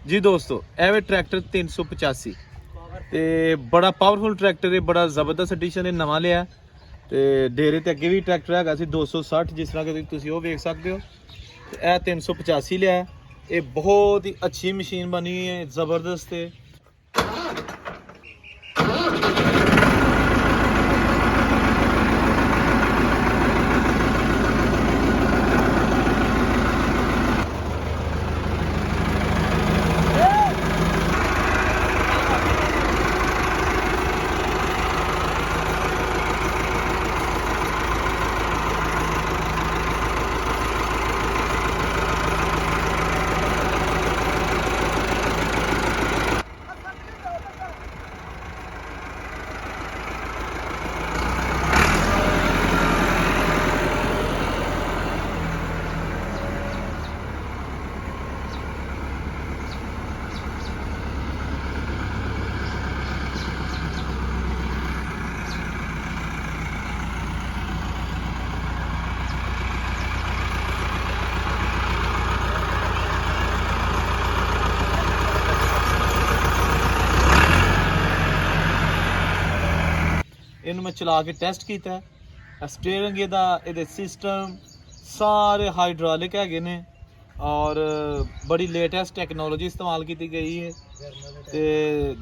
जी दोस्तों एवे ट्रैक्टर 385 ते बड़ा पावरफुल ट्रैक्टर है, बड़ा जबरदस्त एडिशन है, नवा लिया ते डेरे ते अगे भी ट्रैक्टर हैगा सी 260 जिस तरह के तुसीं ओह वेख सकते हो। ते ए 385 लिया, ये बहुत ही अच्छी मशीन बनी है, जबरदस्त है। इन्हू मैं चला के टेस्ट किया, स्टीयरिंग ये सिस्टम सारे हाइड्रोलिक है ने और बड़ी लेटेस्ट टेक्नोलॉजी इस्तेमाल की गई है। तो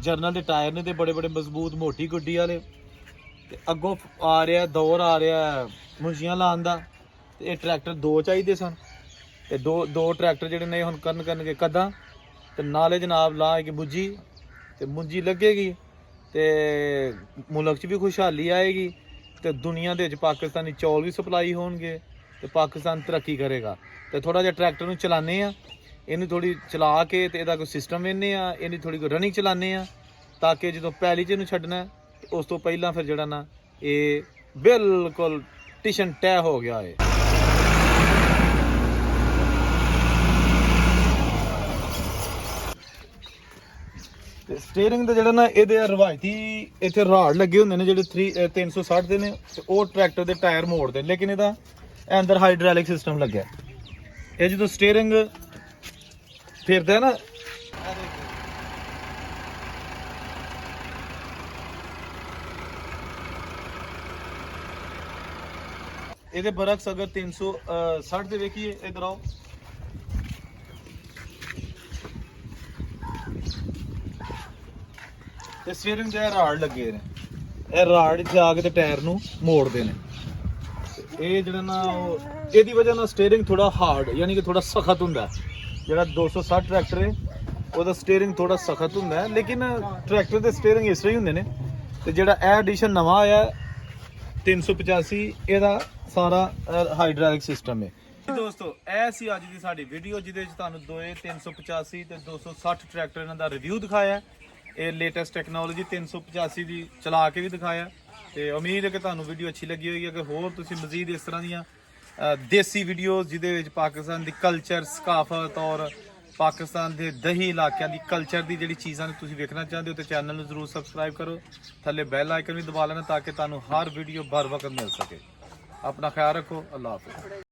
जर्नल के टायर ने बड़े बड़े मजबूत मोटी गुड्डी वाले, अगों आ रहा दौर आ रहा मुंजियां लाने का। तो ये ट्रैक्टर दो चाहिए सन, तो दो ट्रैक्टर जोड़े ने हम करन कदा तो नाले जनाब लाएगी मुंजी, तो मुंजी लगेगी तो मुल्क च भी खुशहाली आएगी, तो दुनिया के पाकिस्तानी चौल भी सप्लाई होंगे, तो पाकिस्तान तरक्की करेगा। तो थोड़ा जहा ट्रैक्टर में चलाने इनू थोड़ी चला के तो यदा कोई सिस्टम वेने इन्नी थोड़ी कोई रनिंग चलाने ताकि जो पैली च इनू छड्डना तो उस तो पहला फिर जड़ा ना ये बिल्कुल टिशन तय हो गया है। स्टीयरिंग का ना ये रवायती इतने राड लगे होंगे ने जो 360 के ने, वो ट्रैक्टर के टायर मोड़ते, लेकिन यदा अंदर हाइड्रोलिक सिस्टम लगे। ये जो स्टीयरिंग फिरता है ना, ये बरक्स अगर 360 से वेखिए, इधर आओ, स्टीयरिंग जो राड लगे ने, राड इतने आके टायर नू मोड़ते हैं। ये जो ना ये वजह ना स्टीयरिंग थोड़ा हार्ड यानी कि थोड़ा सख्त होंगे। जो 260 ट्रैक्टर है वो स्टीयरिंग थोड़ा सख्त होंगे, लेकिन ट्रैक्टर के स्टीयरिंग इस तरह ही होंगे ने। तो जो एडिशन नवा आया 385 ਇਹਦਾ सारा हाइड्रोलिक सिस्टम है। दोस्तों ऐसी अज की साडी वीडियो जिहदे तुहानू 385 ते 260 ट्रैक्टर इन्हां दा रिव्यू दिखाया, ये लेटेस्ट टेक्नोलॉजी 385 की चला के भी दिखाया। तो उम्मीद है कि तुहानू वीडियो अच्छी लगी होगी। अगर होर तुसीं मजीद इस तरह दी देसी वीडियोज़ जिहदे विच पाकिस्तान की कल्चर सकाफत और पाकिस्तान के दही इलाकों की कल्चर की जी चीज़ा तुसीं वेखना चाहते हो तो चैनल में जरूर सबसक्राइब करो, थले बैल आइकन भी दबा लेना ताकि तुहानू हर वीडियो बर वक्त मिल सके। अपना ख्याल रखो, अल्लाह हाफिज़।